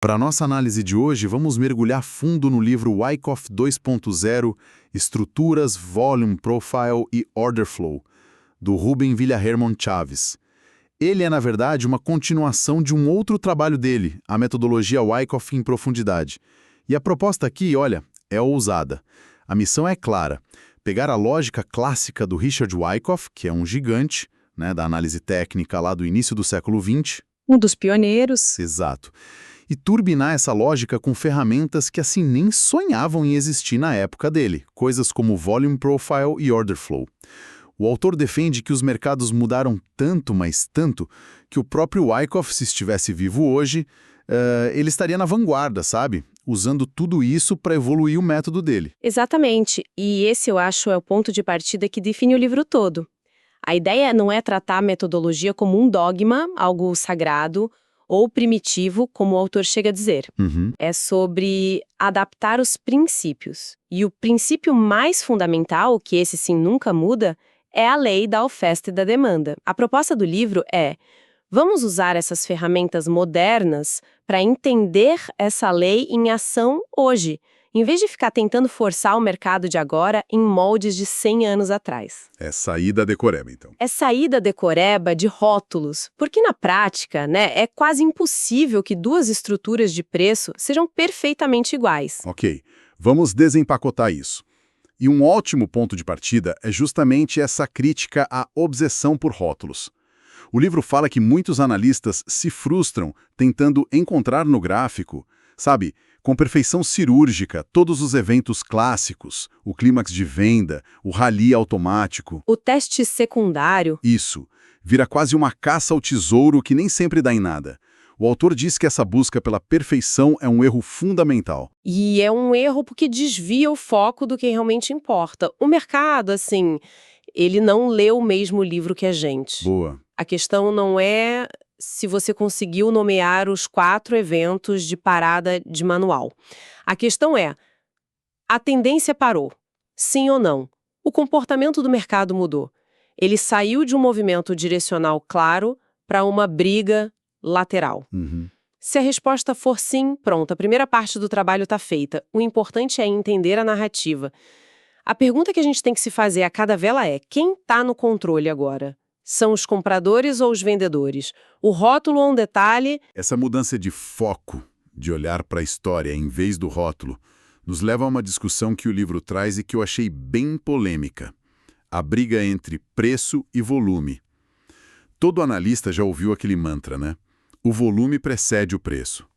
Para nossa análise de hoje, vamos mergulhar fundo no livro Wyckoff 2.0, Estruturas, Volume Profile e Order Flow, do Rubem Villarhermon Chaves. Ele é, na verdade, uma continuação de um outro trabalho dele, a metodologia Wyckoff em profundidade. E a proposta aqui, olha, é ousada. A missão é clara: pegar a lógica clássica do Richard Wyckoff, que é um gigante, né, da análise técnica lá do início do século XX. Um dos pioneiros. Exato. E turbinar essa lógica com ferramentas que assim nem sonhavam em existir na época dele, coisas como Volume Profile e Order Flow. O autor defende que os mercados mudaram tanto, mas tanto, que o próprio Wyckoff, se estivesse vivo hoje, ele estaria na vanguarda, sabe? Usando tudo isso para evoluir o método dele. Exatamente. E esse, eu acho, é o ponto de partida que define o livro todo. A ideia não é tratar a metodologia como um dogma, algo sagrado, ou primitivo, como o autor chega a dizer. É sobre adaptar os princípios. E o princípio mais fundamental, que esse sim nunca muda, é a lei da oferta e da demanda. A proposta do livro é: vamos usar essas ferramentas modernas para entender essa lei em ação hoje, em vez de ficar tentando forçar o mercado de agora em moldes de 100 anos atrás. É saída decoreba, então. É saída decoreba de rótulos, porque na prática, né, é quase impossível que duas estruturas de preço sejam perfeitamente iguais. Ok, vamos desempacotar isso. E um ótimo ponto de partida é justamente essa crítica à obsessão por rótulos. O livro fala que muitos analistas se frustram tentando encontrar no gráfico, sabe, com perfeição cirúrgica, todos os eventos clássicos, o clímax de venda, o rally automático. O teste secundário. Isso. Vira quase uma caça ao tesouro que nem sempre dá em nada. O autor diz que essa busca pela perfeição é um erro fundamental. E é um erro porque desvia o foco do que realmente importa. O mercado, assim, ele não lê o mesmo livro que a gente. Boa. A questão não é se você conseguiu nomear os 4 eventos de parada de manual. A questão é: a tendência parou? Sim ou não? O comportamento do mercado mudou. Ele saiu de um movimento direcional claro para uma briga lateral. Se a resposta for sim, pronto, a primeira parte do trabalho está feita. O importante é entender a narrativa. A pergunta que a gente tem que se fazer a cada vela é: quem está no controle agora? São os compradores ou os vendedores? O rótulo ou um detalhe? Essa mudança de foco, de olhar para a história em vez do rótulo, nos leva a uma discussão que o livro traz e que eu achei bem polêmica: a briga entre preço e volume. Todo analista já ouviu aquele mantra, né? O volume precede o preço.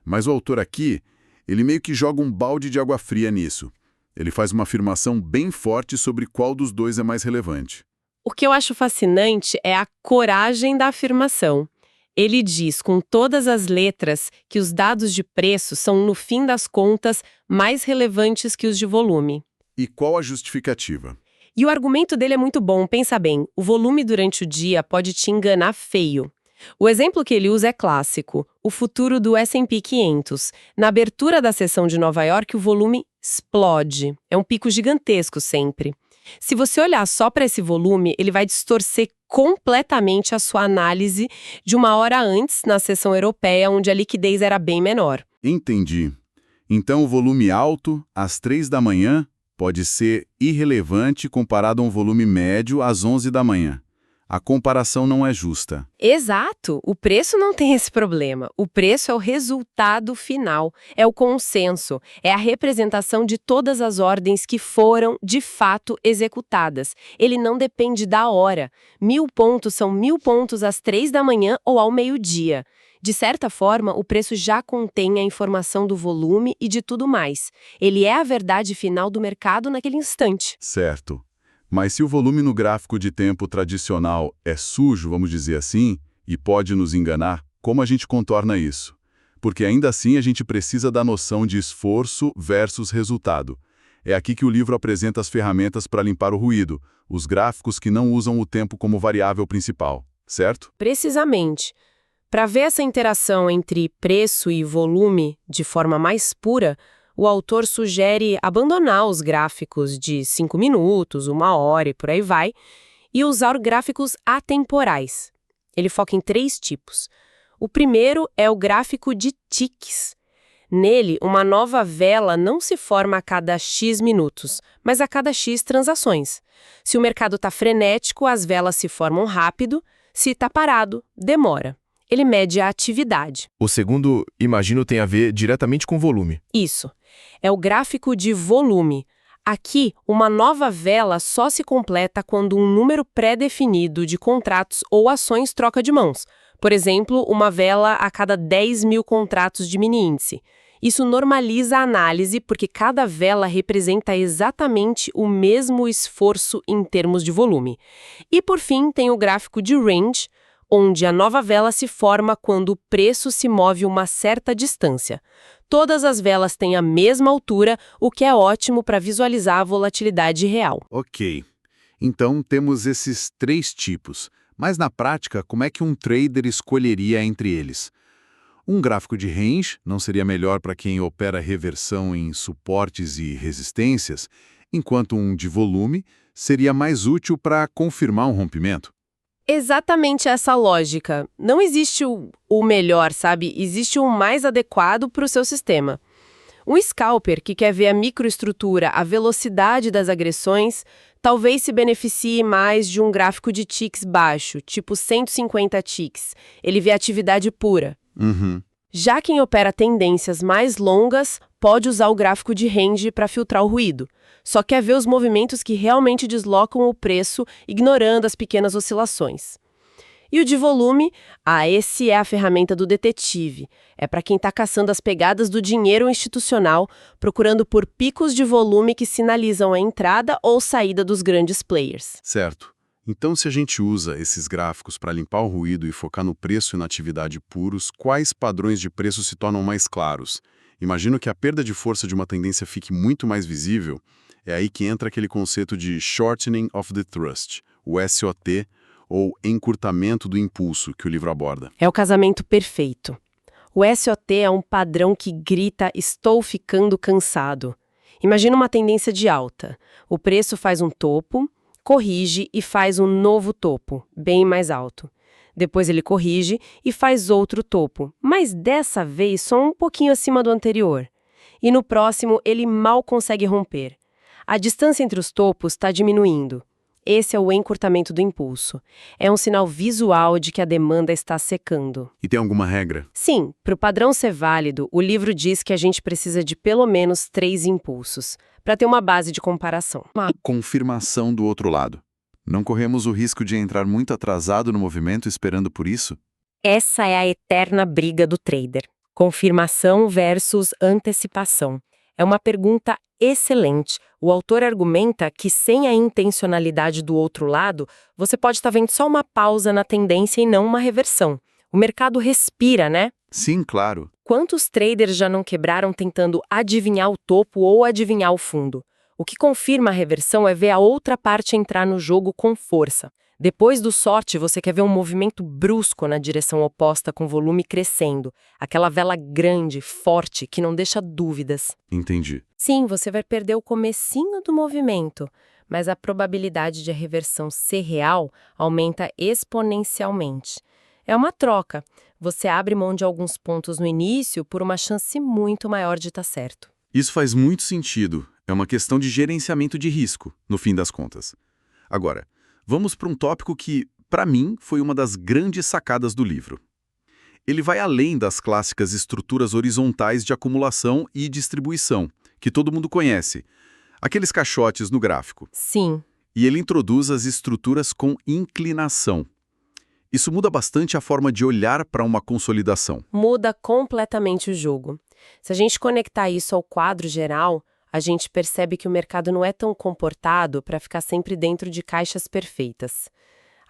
Mas o autor aqui, ele meio que joga um balde de água fria nisso. Ele faz uma afirmação bem forte sobre qual dos dois é mais relevante. O que eu acho fascinante é a coragem da afirmação. Ele diz com todas as letras que os dados de preço são, no fim das contas, mais relevantes que os de volume. E qual a justificativa? E o argumento dele é muito bom, pensa bem, o volume durante o dia pode te enganar feio. O exemplo que ele usa é clássico, o futuro do S&P 500. Na abertura da sessão de Nova York, o volume explode. É um pico gigantesco sempre. Se você olhar só para esse volume, ele vai distorcer completamente a sua análise de uma hora antes, na sessão europeia, onde a liquidez era bem menor. Entendi. Então o volume alto, às 3 da manhã, pode ser irrelevante comparado a um volume médio às 11 da manhã. A comparação não é justa. Exato! O preço não tem esse problema. O preço é o resultado final, é o consenso, é a representação de todas as ordens que foram, de fato, executadas. Ele não depende da hora. 1000 pontos são 1000 pontos às 3 da manhã ou ao meio-dia. De certa forma, o preço já contém a informação do volume e de tudo mais. Ele é a verdade final do mercado naquele instante. Certo. Mas se o volume no gráfico de tempo tradicional é sujo, vamos dizer assim, e pode nos enganar, como a gente contorna isso? Porque ainda assim a gente precisa da noção de esforço versus resultado. É aqui que o livro apresenta as ferramentas para limpar o ruído, os gráficos que não usam o tempo como variável principal, certo? Precisamente. Para ver essa interação entre preço e volume de forma mais pura, o autor sugere abandonar os gráficos de 5 minutos, 1 hora e por aí vai, e usar gráficos atemporais. Ele foca em 3 tipos. O primeiro é o gráfico de ticks. Nele, uma nova vela não se forma a cada X minutos, mas a cada X transações. Se o mercado está frenético, as velas se formam rápido. Se está parado, demora. Ele mede a atividade. O segundo, imagino, tem a ver diretamente com volume. Isso. É o gráfico de volume. Aqui, uma nova vela só se completa quando um número pré-definido de contratos ou ações troca de mãos. Por exemplo, uma vela a cada 10 mil contratos de mini-índice. Isso normaliza a análise porque cada vela representa exatamente o mesmo esforço em termos de volume. E, por fim, tem o gráfico de range, onde a nova vela se forma quando o preço se move uma certa distância. Todas as velas têm a mesma altura, o que é ótimo para visualizar a volatilidade real. Ok. Então temos esses 3 tipos. Mas na prática, como é que um trader escolheria entre eles? Um gráfico de range não seria melhor para quem opera reversão em suportes e resistências, enquanto um de volume seria mais útil para confirmar um rompimento? Exatamente essa lógica. Não existe o melhor, sabe? Existe o mais adequado para o seu sistema. Um scalper que quer ver a microestrutura, a velocidade das agressões, talvez se beneficie mais de um gráfico de ticks baixo, tipo 150 ticks. Ele vê atividade pura. Já quem opera tendências mais longas pode usar o gráfico de range para filtrar o ruído. Só quer ver os movimentos que realmente deslocam o preço, ignorando as pequenas oscilações. E o de volume, esse é a ferramenta do detetive. É para quem está caçando as pegadas do dinheiro institucional, procurando por picos de volume que sinalizam a entrada ou saída dos grandes players. Certo. Então, se a gente usa esses gráficos para limpar o ruído e focar no preço e na atividade puros, quais padrões de preço se tornam mais claros? Imagino que a perda de força de uma tendência fique muito mais visível. É aí que entra aquele conceito de Shortening of the Thrust, o SOT, ou encurtamento do impulso, que o livro aborda. É o casamento perfeito. O SOT é um padrão que grita "estou ficando cansado". Imagina uma tendência de alta. O preço faz um topo, corrige e faz um novo topo, bem mais alto. Depois ele corrige e faz outro topo, mas dessa vez só um pouquinho acima do anterior. E no próximo ele mal consegue romper. A distância entre os topos está diminuindo. Esse é o encurtamento do impulso. É um sinal visual de que a demanda está secando. E tem alguma regra? Sim, para o padrão ser válido, o livro diz que a gente precisa de pelo menos 3 impulsos, para ter uma base de comparação. Confirmação do outro lado. Não corremos o risco de entrar muito atrasado no movimento esperando por isso? Essa é a eterna briga do trader. Confirmação versus antecipação. É uma pergunta excelente. O autor argumenta que sem a intencionalidade do outro lado, você pode estar vendo só uma pausa na tendência e não uma reversão. O mercado respira, né? Sim, claro. Quantos traders já não quebraram tentando adivinhar o topo ou adivinhar o fundo? O que confirma a reversão é ver a outra parte entrar no jogo com força. Depois do sorte, você quer ver um movimento brusco na direção oposta com volume crescendo. Aquela vela grande, forte, que não deixa dúvidas. Entendi. Sim, você vai perder o comecinho do movimento, mas a probabilidade de a reversão ser real aumenta exponencialmente. É uma troca. Você abre mão de alguns pontos no início por uma chance muito maior de estar certo. Isso faz muito sentido. É uma questão de gerenciamento de risco, no fim das contas. Agora, vamos para um tópico que, para mim, foi uma das grandes sacadas do livro. Ele vai além das clássicas estruturas horizontais de acumulação e distribuição, que todo mundo conhece, aqueles caixotes no gráfico. Sim. E ele introduz as estruturas com inclinação. Isso muda bastante a forma de olhar para uma consolidação. Muda completamente o jogo. Se a gente conectar isso ao quadro geral, a gente percebe que o mercado não é tão comportado para ficar sempre dentro de caixas perfeitas.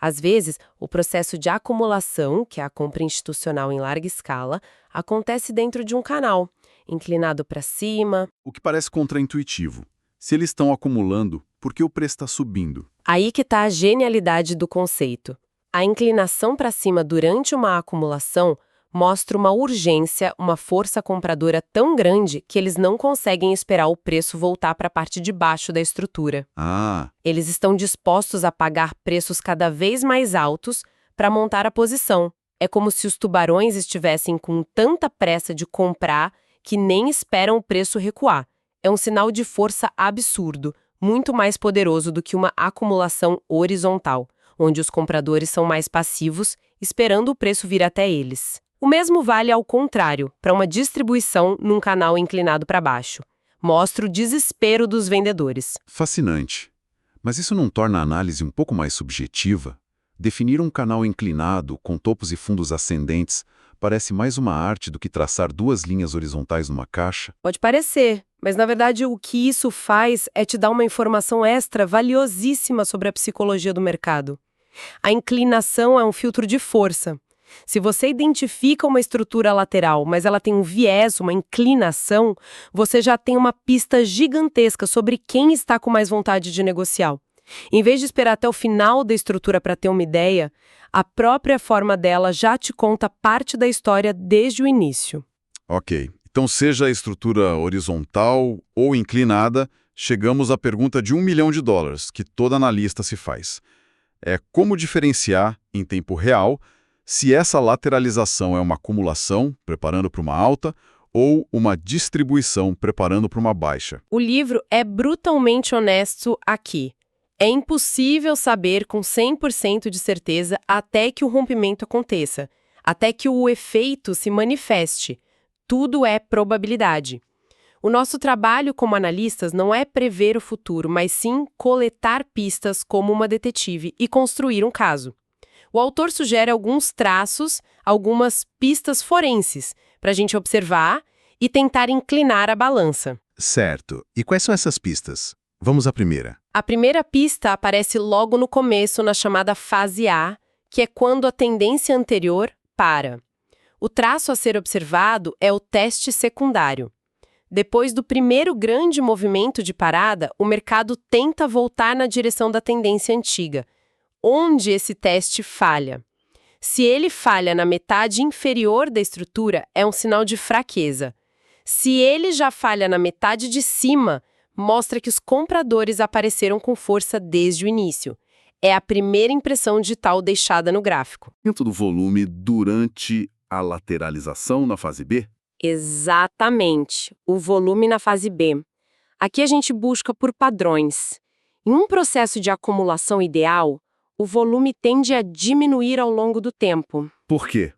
Às vezes, o processo de acumulação, que é a compra institucional em larga escala, acontece dentro de um canal, inclinado para cima. O que parece contraintuitivo. Se eles estão acumulando, por que o preço está subindo? Aí que está a genialidade do conceito. A inclinação para cima durante uma acumulação mostra uma urgência, uma força compradora tão grande que eles não conseguem esperar o preço voltar para a parte de baixo da estrutura. Eles estão dispostos a pagar preços cada vez mais altos para montar a posição. É como se os tubarões estivessem com tanta pressa de comprar que nem esperam o preço recuar. É um sinal de força absurdo, muito mais poderoso do que uma acumulação horizontal, onde os compradores são mais passivos, esperando o preço vir até eles. O mesmo vale ao contrário, para uma distribuição num canal inclinado para baixo. Mostra o desespero dos vendedores. Fascinante. Mas isso não torna a análise um pouco mais subjetiva? Definir um canal inclinado, com topos e fundos ascendentes, parece mais uma arte do que traçar duas linhas horizontais numa caixa? Pode parecer, mas na verdade o que isso faz é te dar uma informação extra valiosíssima sobre a psicologia do mercado. A inclinação é um filtro de força. Se você identifica uma estrutura lateral, mas ela tem um viés, uma inclinação, você já tem uma pista gigantesca sobre quem está com mais vontade de negociar. Em vez de esperar até o final da estrutura para ter uma ideia, a própria forma dela já te conta parte da história desde o início. Ok. Então, seja a estrutura horizontal ou inclinada, chegamos à pergunta de $1 milhão, que todo analista se faz. É como diferenciar, em tempo real, se essa lateralização é uma acumulação, preparando para uma alta, ou uma distribuição, preparando para uma baixa. O livro é brutalmente honesto aqui. É impossível saber com 100% de certeza até que o rompimento aconteça, até que o efeito se manifeste. Tudo é probabilidade. O nosso trabalho como analistas não é prever o futuro, mas sim coletar pistas como uma detetive e construir um caso. O autor sugere alguns traços, algumas pistas forenses, para a gente observar e tentar inclinar a balança. Certo. E quais são essas pistas? Vamos à primeira. A primeira pista aparece logo no começo, na chamada fase A, que é quando a tendência anterior para. O traço a ser observado é o teste secundário. Depois do primeiro grande movimento de parada, o mercado tenta voltar na direção da tendência antiga, onde esse teste falha. Se ele falha na metade inferior da estrutura, é um sinal de fraqueza. Se ele já falha na metade de cima, mostra que os compradores apareceram com força desde o início. É a primeira impressão digital deixada no gráfico. Aumento do volume durante a lateralização na fase B? Exatamente, o volume na fase B. Aqui a gente busca por padrões. Em um processo de acumulação ideal, o volume tende a diminuir ao longo do tempo. Por quê?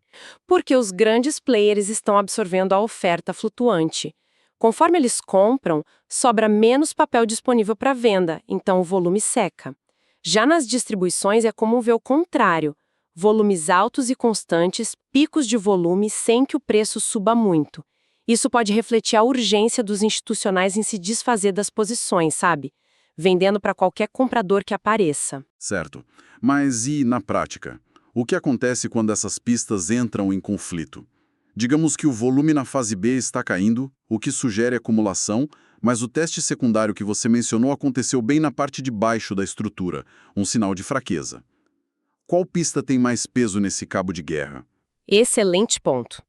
Porque os grandes players estão absorvendo a oferta flutuante. Conforme eles compram, sobra menos papel disponível para venda, então o volume seca. Já nas distribuições é comum ver o contrário. Volumes altos e constantes, picos de volume sem que o preço suba muito. Isso pode refletir a urgência dos institucionais em se desfazer das posições, sabe? Vendendo para qualquer comprador que apareça. Certo. Mas e na prática? O que acontece quando essas pistas entram em conflito? Digamos que o volume na fase B está caindo, o que sugere acumulação, mas o teste secundário que você mencionou aconteceu bem na parte de baixo da estrutura, um sinal de fraqueza. Qual pista tem mais peso nesse cabo de guerra? Excelente ponto.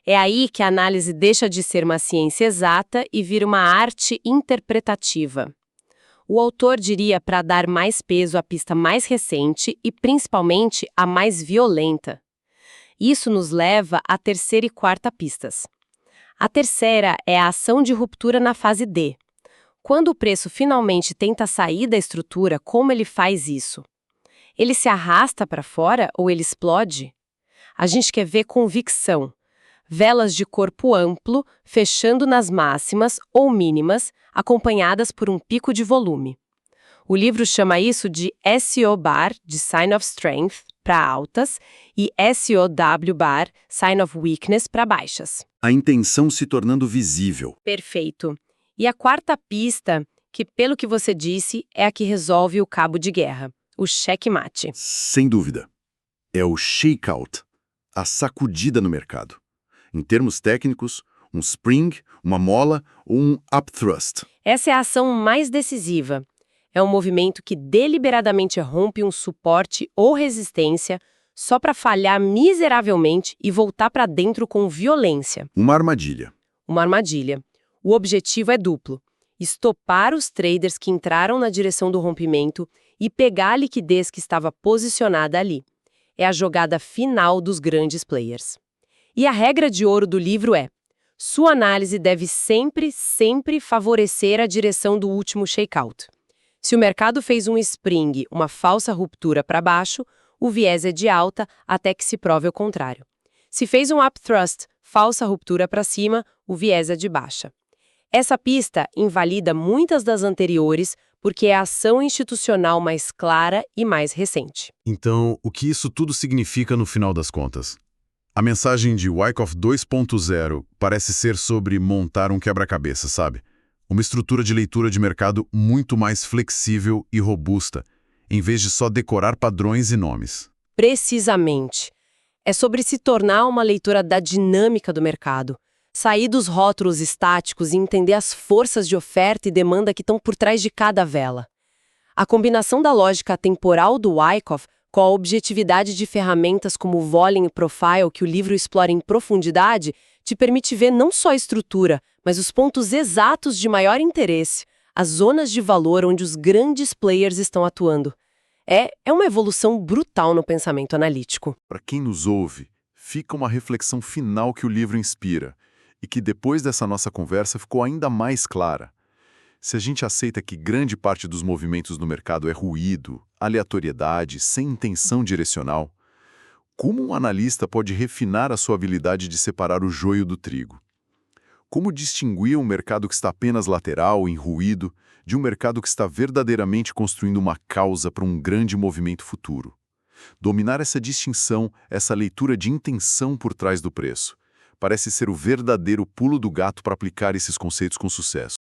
É aí que a análise deixa de ser uma ciência exata e vira uma arte interpretativa. O autor diria para dar mais peso à pista mais recente e, principalmente, à mais violenta. Isso nos leva à terceira e quarta pistas. A terceira é a ação de ruptura na fase D. Quando o preço finalmente tenta sair da estrutura, como ele faz isso? Ele se arrasta para fora ou ele explode? A gente quer ver convicção. Velas de corpo amplo, fechando nas máximas ou mínimas, acompanhadas por um pico de volume. O livro chama isso de SO bar, de Sign of Strength, para altas, e SOW bar, Sign of Weakness, para baixas. A intenção se tornando visível. Perfeito. E a quarta pista, que pelo que você disse, é a que resolve o cabo de guerra, o checkmate. Sem dúvida. É o shakeout, a sacudida no mercado. Em termos técnicos, um spring, uma mola ou um upthrust. Essa é a ação mais decisiva. É um movimento que deliberadamente rompe um suporte ou resistência só para falhar miseravelmente e voltar para dentro com violência. Uma armadilha. Uma armadilha. O objetivo é duplo: estopar os traders que entraram na direção do rompimento e pegar a liquidez que estava posicionada ali. é a jogada final dos grandes players. E a regra de ouro do livro é: sua análise deve sempre, sempre favorecer a direção do último shakeout. Se o mercado fez um spring, uma falsa ruptura para baixo, o viés é de alta até que se prove o contrário. Se fez um upthrust, falsa ruptura para cima, o viés é de baixa. Essa pista invalida muitas das anteriores porque é a ação institucional mais clara e mais recente. Então, o que isso tudo significa no final das contas? A mensagem de Wyckoff 2.0 parece ser sobre montar um quebra-cabeça, sabe? Uma estrutura de leitura de mercado muito mais flexível e robusta, em vez de só decorar padrões e nomes. Precisamente. É sobre se tornar uma leitura da dinâmica do mercado, sair dos rótulos estáticos e entender as forças de oferta e demanda que estão por trás de cada vela. A combinação da lógica temporal do Wyckoff com a objetividade de ferramentas como o Volume Profile que o livro explora em profundidade te permite ver não só a estrutura, mas os pontos exatos de maior interesse, as zonas de valor onde os grandes players estão atuando. É uma evolução brutal no pensamento analítico. Para quem nos ouve, fica uma reflexão final que o livro inspira e que depois dessa nossa conversa ficou ainda mais clara. Se a gente aceita que grande parte dos movimentos no mercado é ruído, aleatoriedade, sem intenção direcional, como um analista pode refinar a sua habilidade de separar o joio do trigo? Como distinguir um mercado que está apenas lateral, em ruído, de um mercado que está verdadeiramente construindo uma causa para um grande movimento futuro? Dominar essa distinção, essa leitura de intenção por trás do preço, parece ser o verdadeiro pulo do gato para aplicar esses conceitos com sucesso.